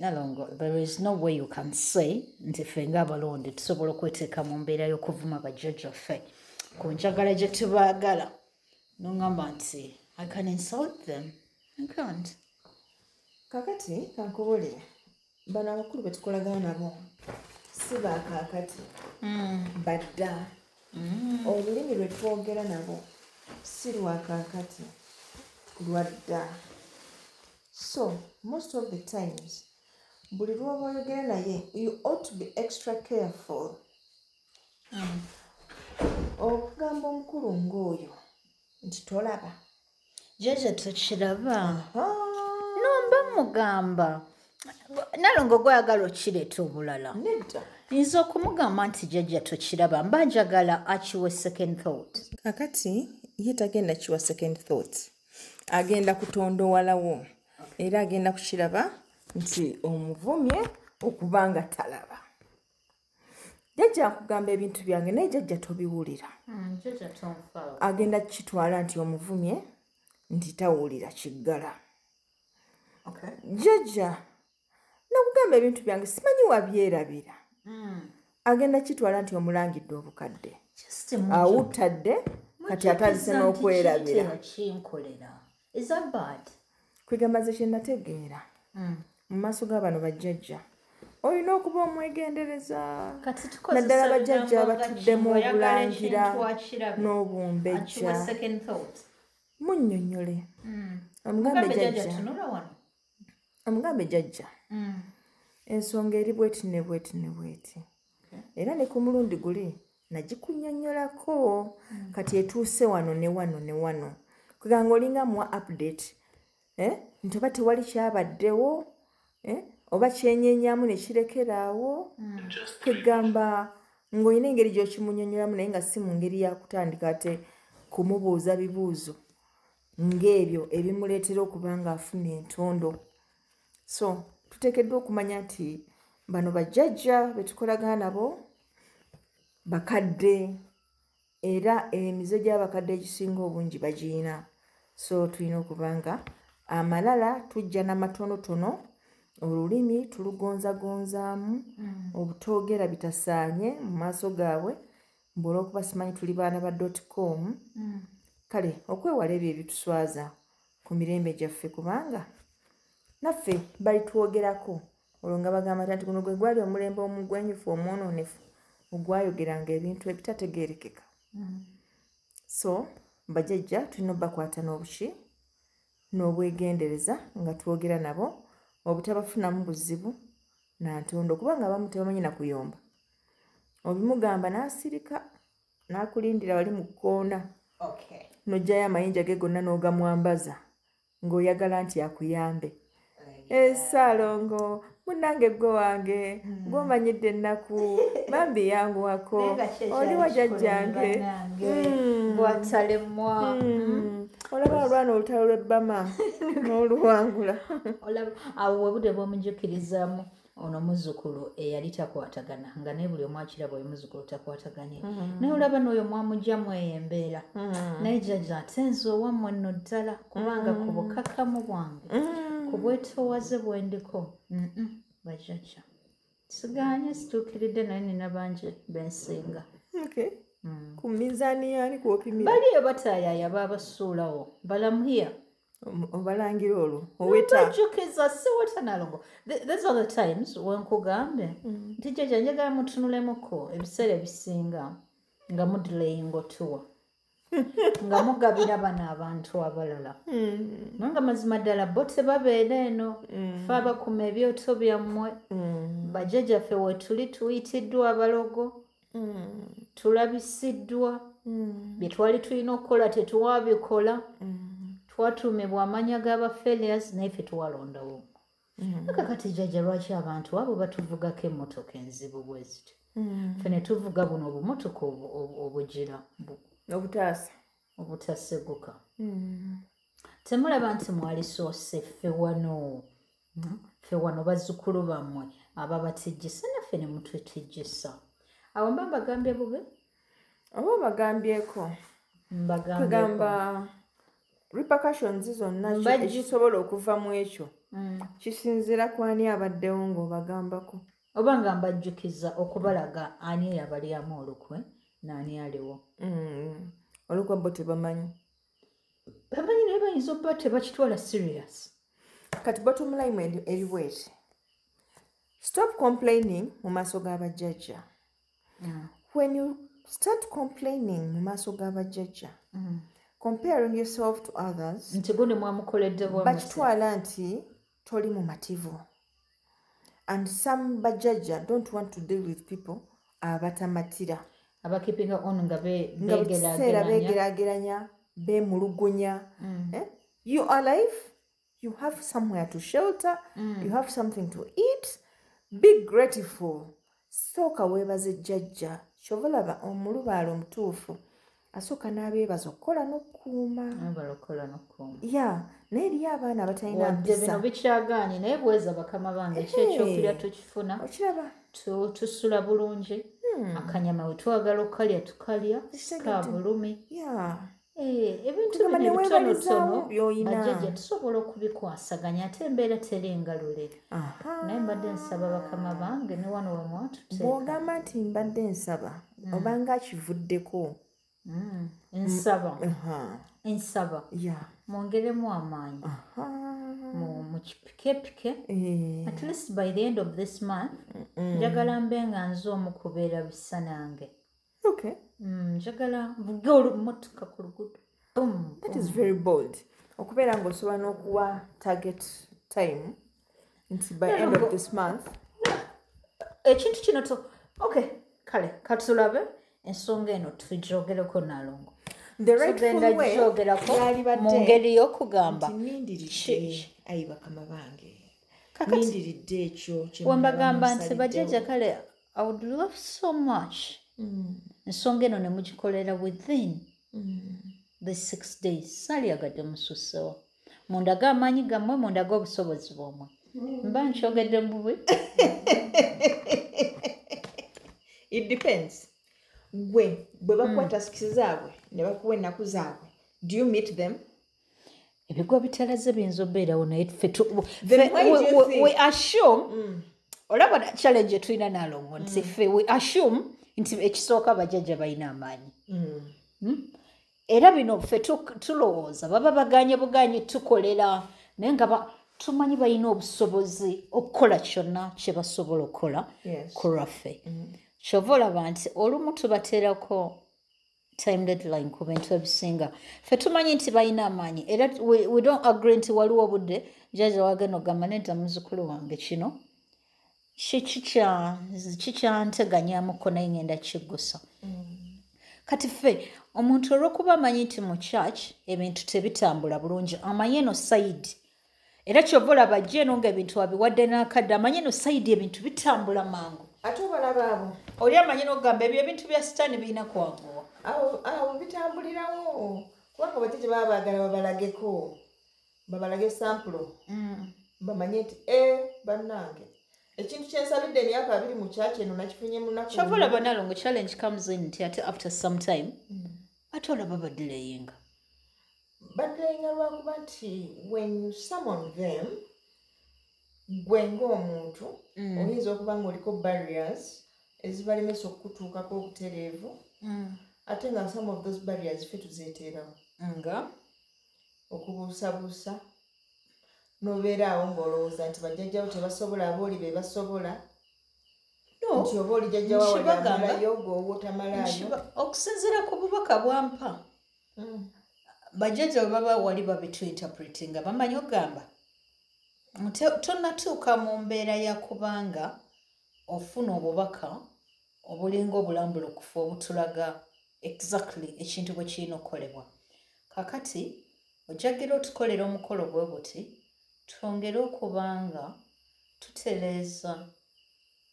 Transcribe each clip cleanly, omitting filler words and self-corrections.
Nalongo, there is no way you can say nti ffe ng'abalonde tusobola okweteeka mu mbeera y'okuvuma bajjajja ffe ku njagala gye tubaagala n'oŋŋamba nti I can insult them. I can't. Kakati kankubuulire bano abakulu be tukolagana nabo si baakaakati badda olulimi lwe twogera nabo si lwakaakati lwadda. So most of the times buli lwoba oyogera naye you ought to be extra careful okugamba omukulu ng'oyo nti tolaba Jjajja tokiraba nomba mugamba Nalongo gwayagala okireeta obulala nedda nza okumugamba nti jjajja tokiraba mba njagala akiwa second thought. kakati ye tagenda kiwa second thought agenda kutondowalawo era agenda kukiraba nti omuvumye okubanga talaba. Jjajja akugamba ebintu byange naye jjajja tobiwulira Jjajja tonfaawo. agenda kukitwala nti omuvumye nti tawulira kiggala. Jjajja nakugamba ebintu byange simanyi wabyerabira agenda kitwala nti omulangidde obukadde awutadde kati atandise n'okwerabira. Is that bad? Kwegamba ze kye nategeera mu maaso g'abano bajjajja olina okuba omwegendereza naddala bajjajja abatudde mu obulangira n'obumbejja munnyonnyole omugambe jjajja ensonga eri bweti ne bweti ne bweti era ne ku mulundi guli nagikunnyonnyolako kati etuuse wano ne wano ne wano kweganga olinga muwa update nti oba tewali kyabaddewo oba kyenyenyaamu ne kirekeraawo kwegamba ng'olina engeri gy'okimunnyonnyolamu naye nga si mu ngeri yakutandika ate kumubuuza bibuuzo ng'ebyo ebimuleetera okuba ng'afuna entondo. So tuteekeddwa okumanya nti bano bajjajja be tukolagana nabo bakadde era emize gy'abakadde egisinga obungi bagiyina. So tulina okuba nga amalala tujja n'amatonotono olulimi tulugonzagonzaamu obutoogera bitasaanye mu maaso gaabwe olw'okuba simanyi tuli baana ba .com. Kale okwewala ebyo ebituswaza ku mirembe gyaffe kubanga naffe balitwogerako olwo nga bagamba nti guno gwe gwali omulembe omugwenyufu omwononefu ogwayogeranga ebintu ebitategeerekeka. So bajjajja tulina obbakwata n'obuki n'obwegendereza nga twogera nabo obutabafunamu buzibu nantondo kubanga abamu tebamanyi na kuyomba obimugamba n'asirika n'akulindira wali mu kkoona n'oggyayo amayinja ge gonna n'ogamwambaza ng'oyagala nti akuyambe. Salongo munnange gwe wange gw'omanyidde ennaku bambi yanguwako oli wa jjajjange olaba olwana olutalo lw'ebbama n'oluwangula awo webude bw'omujjukirizaamu ono muzzukulu eyali takwatagana nga naye buli omu akiraba oyo muzzukulu takwataganye naye olaba n'oyo mwamugjamu eyo embeera naye jjajja ate nze owammwe nno ddala kubanga ku bukakamu bwange ku bwetoowaze bwendiko bajjajja siganye situukiridde naye nina bangi bensinga. Ku minzaani yaani kwopimira baliyo bataayaaya baabasuulawo balamuhiya obalangira olwo oweta bajjukiza siweta Nalongo. These are the times wenkugambe nti jjajja njagala mutunulemuko ebiseera ebisinga nga mudilayinga otuwa nga mugabira bano abantu abalala nga mazima ddala bo tebabeera eno fe abakuma ebyoto byammwe bajjajjaffe wetuli tuyitiddwa abalogo tulabisiddwa bye twali tulina okukola tetuwabikola twatuumibwa amanya g'abafelias naye ffe tuwalondawo kakati jjajja lwaki abantu abo batuvugako emmotoka enzibu bwe ziti ffe ne tuvuga buno obumotoka obugira obutaseguka temulaba nti mwalisoose ffe wano bazzukulu bammwe ababatijjisa naffe ne mututijjisa awo mba mbagambye bube oba bagambyeko kugamba repercussions zonna ekisobola okuva mu ekyo kisinziira ku ani abaddewo ng'obagambako oba nga mbajjukiza okubalaga ani eyabalyamu olukwe n'ani aliwo. olukwe bo tebamanyi bamanyi naye bayinza okuba tebakitwala serious. kati bottom line eri bweti, stop complaining mu maaso g'abajjajja. When you start complaining mu maaso g'abajjajja, comparing yourself to others, nti gundi mwamukoledde bakitwala nti toli mu mativu. And some bajjajja don't want to deal with people abatamatira, abakipinga on nga begeraageranya beemulugunya. You are alive, you have somewhere to shelter, you have something to eat. Be grateful. Sooka weebaze jjajja. Kyova olaba omulubaala omutuufu asooka n'abeebaza okukola n'okkuuma. Ya naye eriyo abaana abatalina mpisa. Bino bikyagaanye naye bweza bakama bange ekyekyokulya tukifuna. Okiraba? Tusula bulungi. Akanyama we twagala okalya tukalya. Ka bulumi. Ebintu bino bitonotono bajjajja tusobola okubikwasaganya ate embeera terengalule. Naye mbadde nsaba bakama bange ne wano we mwatuteeka. Bw'ogamba nti mbadde nsaba obanga kivuddeko. Ensaba mwongeremu amaanyi mu kipikepike. At least by the end of this month njagala mbe nga nze omu kubeera bisa nange. Njagala vuge olumotoka ku luguudo. That is very bold. Okubeera ng'osobola n'okuwa target time nti by end of this month. Ekintu kino kale katulabe ensonga eno tugyogereko Nalongo. The rightful way mu ngeri y'okugamba ayi bakama bange nindiridde ekyo wembagamba nti bajjajja kale I would love so much ensonga eno ne mugikolera within the 6 days. Saalyagadde musussewo mundaga amaanyi gammwe mundaga obusobozi bwomwe mba nkyogedde mubwe. It depends. Bwe bakwata sikisi zaabwe ne bakuwa ennaku zaabwe, do you meet them? Ebigwa bitalaze biyinza obeerawo naye we assume olaba challenge tulina Nalongo nti ffe we assume nti ekisooka bajjajja balina amaanyi. Era bino ffe tulowooza baba baganye buganye tukolera naye nga tumanyi balina obusobozi okukola kyonna kye basobola okukola ku lwaffe. Kyova olaba nti olumu tubateerako time deadline ku bintu ebisinga. Ffe tumanyi nti balina amaanyi era we don't agree nti waliwo obudde jjajja wagenda ogamba nedda muzzukulu wange kino kikyanteganyamuko naye ngenda kiggusa. Kati ffe omuntu olw'okuba amanyi nti mu church ebintu tebitambula bulungi amanyi eno side era kyova olaba ajja eno ng'ebintu abiwadde n'akadde amanyi eno side ebintu bitambula mangu. Ate obalaba abo oli amanyi n'ogamba ebyo ebintu bya sitaani birina kwaguwa. Awo bitambulirawo kubanga bajjajja baba baagala babalage sampulo bamanye nti bannange ekintu kyensabidde emyaka 2 mu kyaki eno nakifunye munaku. Kyova olaba Nalongo challenge comes in nti ate after some time ate olaba badireyinga lwakuba nti when you summon them gwe ng'omuntu oyinza okuba ng'oliko barriers ezibalemesa okutuukako obutereevu ate nga some of those barriers ffe tuzeeteerawo nga okubuusabuusa n'obeera awo ng'olowooza nti bajjajjawo tebasobola abooli be basobola nti oba oli jjajjawa walyamalayo gweowotamalayo. Okusinziira ku bubaka bwampa bajjajja bwe baba wali babitwinterpretinga bamanyi ogamba tonnatuuka mu mbeera ya kubanga ofuna obubaka obulinga obulambulukufu obutulaga exactly ekintu bwe kirina okukolebwa. Kakati ojjagira otukolera omukolo bwe buti twongere okubanga tutereeza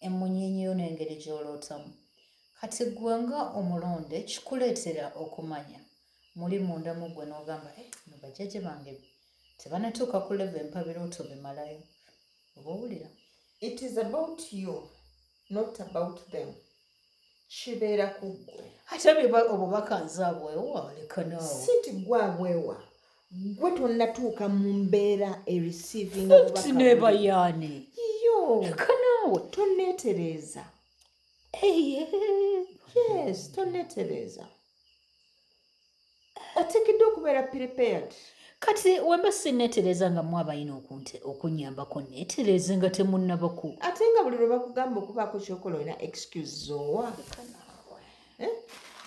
emunyenyi yo n'engeri gy'olootamu. Kati gwe nga omulonde kikuleetera okumanya muli munda mu gwe n'ogamba no bajjajja bange tebanatuuka ku level empa birooto bimalayo. Oba owulira? It is about you, not about them. Kibeera ku ggwe. Ate obubaka nze abwewa leka naawe. Si nti gwe abwewa gwe tonnatuuka mu mbeera ereceiving tineba yani yo kanaawe tonneetereza yes tonneetereza oteekeddwa okubeera prepared kati wemba sinneetereza nga mwabalina okunyambako neetereze nga temunnabaku ate nga buli lwe bakugamba okubaako kyokola olina excuse zowa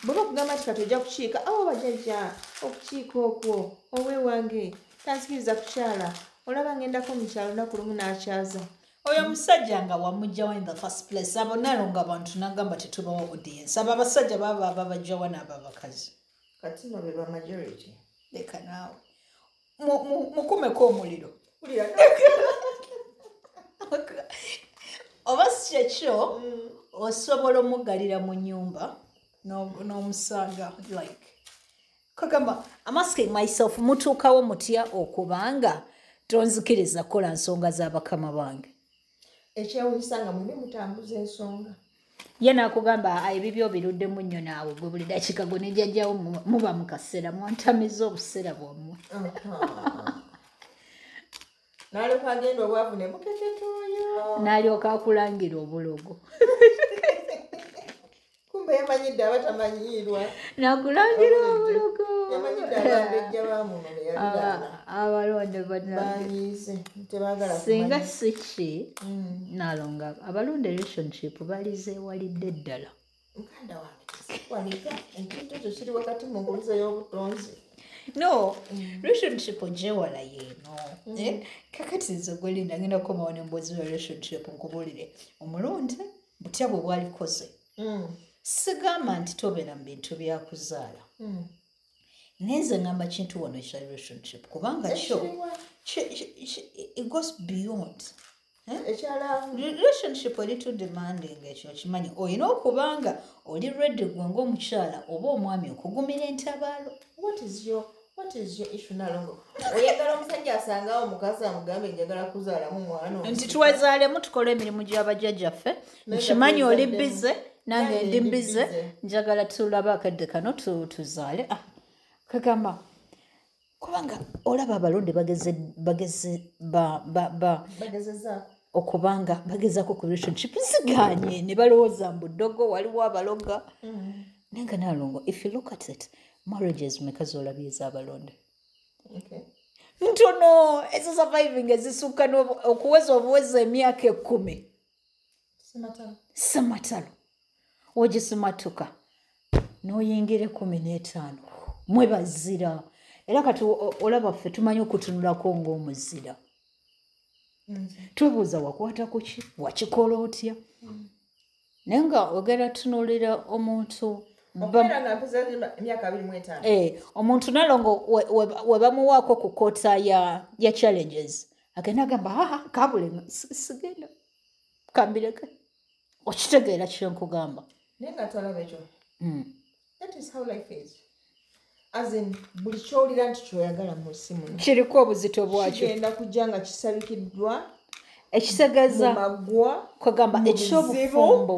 bwe bakugamba nti kati ojja kukiika awo bajajja okukiika okwo owewange tansikiriza kukyala olaba ngendako mukyalo lunaku lumu n'akyaza oyo omusajja nga wamugjawa in the first place abo nalonga abantu nagamba tetubawa audience abo abasajja baba ababajjawa n'abo abakazi kati no be ba majority leka naawe mukumeko omuliro oba si kyekyo osobola omuggalira mu nnyumba n'omusanga like kagamba I'm asking myself mutuukawo mutya okubanga tonzikiriza kukola nsonga z'abakama bange ekyewunyisa nga muli mutambuza ensonga ye naakugamba ebibyo obiruddemu nnyo naawe gwe buli dakiika gwe nejjajjawo muba mu kaseera mwantamiza obuseera bwammwe n'alyoka agenda obwavu ne bukeketoyo n'alyoka akulangira obulogo kumbe yamanyidde abatamanyiirwa nakulangira obulogo yamanyidde abambejja bamuno neyaliraana abalonde banyiise tebagala singa si ki nalonga abalonde relationship balizeewalidde ddala muganda wange wanika enkintu ekyo kiri wakati mu ngulizo y'obutonzi no relationship ogyewala yeeno kakati nze gwelinda ngenda kukomawo nemboozi wa relationship nkubulire omulonde butya bwe bwalikoze sigamba nti tobeera mu bintu byakuzaala naye nze ngamba kintu wano ekya relationship kubanga kyo it goes beyond relationship eri too demanding ekyo kimanyi olina okubanga oli ready gwe ng'omukyala oba omwami okugumira entabaalo what is your issue nalongo oyagala omusajja asangawo omukazi amugambe njagala kuzaalamu mwana nti twezaalemu tukole emirimu gy'abajjajjaffe nkimanyi oli bize nange ndi bize njagala tulaba akadde kano tuzaale kagamba kubanga olaba abalonde bagezezaako okubanga bagezaako ku relationship ziganye ne balowooza mbudogo waliwo abaloga naye nga nalongo if you look at it marriages meka zolabye ez'abalonde ntono ezo surviving ezisukka okuweza obuweza emyaka 10 samatalo ogisimatuka n'oyingira 15 mwebazira era kati olaba ffe tumanyi okutunulako ng'omuzira twebuuza wakwata ku ki wakikola otya naye nga ogenda tunulira omuntu omuntu nalongo we bamuwaako ku koota ya challenges agenda agamba kabule sigenda kambireke okitegeera kyenkugamba naye nga twalaba ekyo that is how life is as in buli kyowulira nti kyoyagala mu nsi muno kiriko obuzito bwakyo kigenda kujja nga kisabikiddwa ekisegeeza mu maggwa kwegamba ekyobufumbo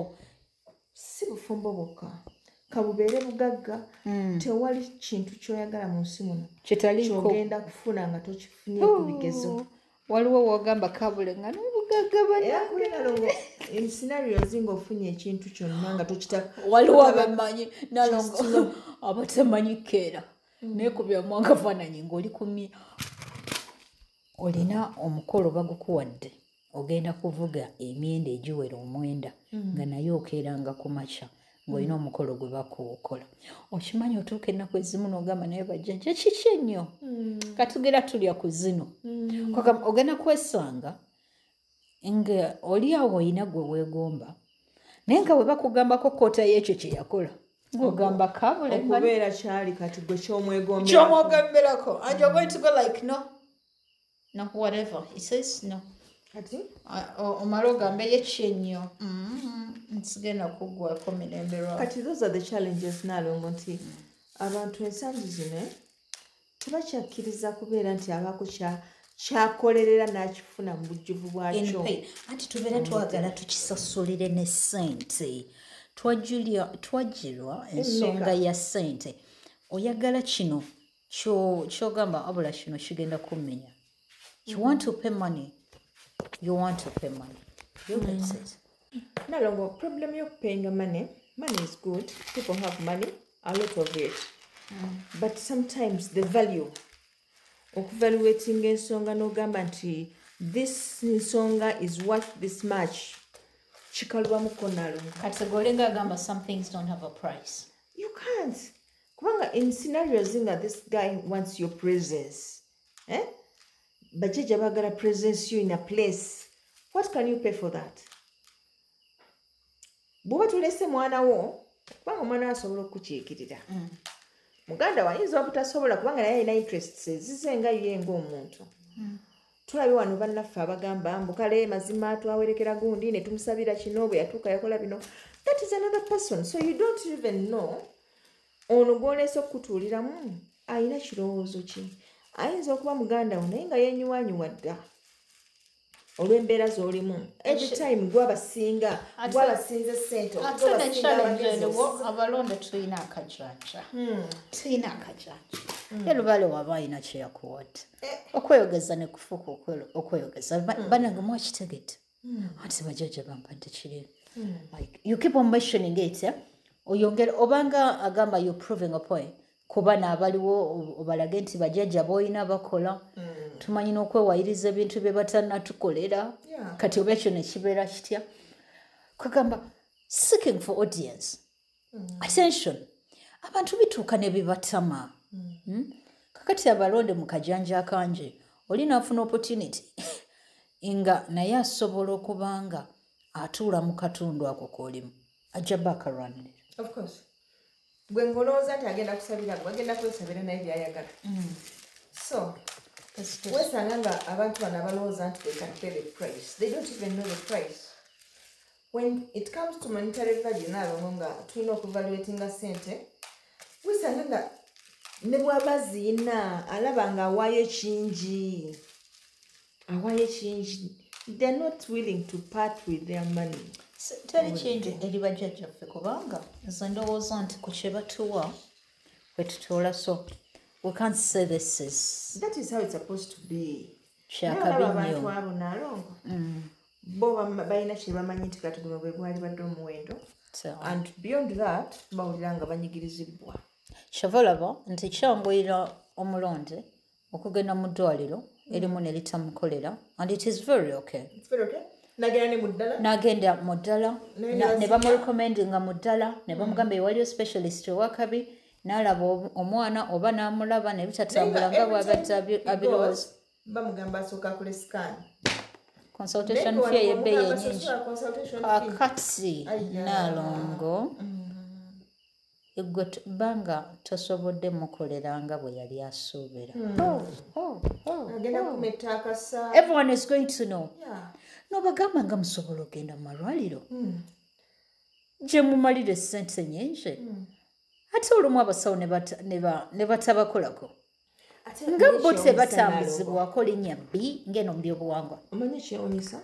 si bufumbo bwokka kabubeere bugagga tewali kintu kyoyagala mu nsi muno kyogenda kufuna nga tokifunye ku bigezo waliwo wogamba kabule nga n'obugagga banalongo scenario zinga ofunye ekintu kyonna nga tokitaka waliwo abamanyi nalongo abatamanyi keera naye ku byamwanga faananyi ng'oli kumye olina omukolo bagukuwadde ogenda kuvuga emyenda egiwera 9 nga naye okeeranga ku makya ng'olina omukolo gwe bakukola okimanyi otuuka ennaku ezimu n'ogamba naye bajjajja kiki ennyo katugera tulya ku zino ogenda kwesanga nga oli awo olina gwe weegomba naye nga bwe bakugambako koota y'ekyo kye yakola ng'ogamba kabule okubeera kyali kati gwe kyomwegomberako and you're going to go like no whatever he says no kati omala ogambe yeki ennyo nsigenda kuggwako mirembe lwawe kati those are the challenges nalongo nti abantu ensangi zino tebakyakkiriza kubeera nti abaako kyakolerera n'akifuna mu bujjuvu bwakyo anti tubeera twagala tukisasulire ne ssente twajjirwa ensonga ya ssente oyagala kino kyogamba abula kino kigenda kummenya. You want to pay money. You want to pay money. You get it. Nalongo, problem you're paying money. Money is good. People have money, a lot of it. But sometimes the value of evaluating ensonga n'ogamba nti this nsonga is worth this much. Chikalwamuko nalongo. Kategolenga agamba some things don't have a price. You can't. Kubanga in scenarios nga this guy wants your presence. Bajeja bagala presence you in a place. What can you pay for that? Bw'oba tulese mwana wo, kubanga omwana asobola okukiikirira. Muganda wayinza obutasobola kubanga naye alina interests ezizenga ye ng'omuntu. Tulabe wano bannaffe abagamba mbukale mazima twawerekera gundi ne tumusabira kino bwe yatuuka yakola bino. That is another person. So you don't even know. Ono gw'oleese okutuuliramu alina kirowoozo ki. Ayinza okuba muganda wo naye nga yenyuwanyuwa dda. Olw'embeera z'olimu. Every time gwabasinze ssente. Ate ne challenge abalonde tulina akajanja. Tulina akajanja. Era lubale waba alina kye yakuwadde. Okweyogeza ne kufuuka okweyogeza. Bannange mwakitegedde. Ate bajjajja bampadde kiri. Like, you keep on mentioning it, yeah? Oyongera obanga agamba you're proving a point. Kuba n'abaliwo obalage nti bajjajja boyina bakola. Tumanyi n'okwewayiriza ebintu bye batannatukolera. Kati oba ekyo ne kibeera kitya. Kugamba seeking for audience. Attention. Abantu bituuka ne bibatama. Kakati abalonde mu kajanja akanje olina afuna opportunity nga naye asobola okubanga atuula mu katundu ako k'olimu ajja bakarwanirira. Of course. Gwe ngolooza nti agenda kusabira gwe agenda kwesabira naye byayagala. So wesanga nga abantu bano abalowooza nti they can pay the price. They don't even know the price. When it comes to monetary value naalongo nga tulina okuvaluatinga ssente wesanga nga ne bw'aba ziina alaba nga awaayo kingi. They're not willing to part with their money. Teri kingi eri bajjajjaffe kubanga nze ndowooza nti ku kye batuwa bwe tutoola so we can't say this is. That is how it's supposed to be. Kyakabi nnyo. Abantu abo naalongo. Bo balina kye bamanyi nti kati guno bwe gwali badde omuwendo. And beyond that bawulira nga banyigirizibwa. Kyava olaba nti kyanguyira omulonde okugenda mu ddwaliro erimu ne litamukolera and it is very okay. It's very okay. N'agenda mu ddala ne bamurecommendinga mu ddala ne bamugamba ewaliyo specialist owakabi n'alaba omwana oba n'amulaba ne bitatambula nga bw'abadde abirowooza. Bamugamba asooka akole scan. Consultation fee y'ebbeeyi ennyingi. Kakati naalongo eggwe banga tosobodde mukolera nga bwe yali asuubira. Everyone is going to know. N'obagamba nga musobola ogenda mu malwaliro gye mumalire ssente nnyingi ate olumu abasawo ne batabakolako nga bo tebatambuzibwako linnya bbi ng'eno mu byobuwangwa. Omanyi kyewuunyisa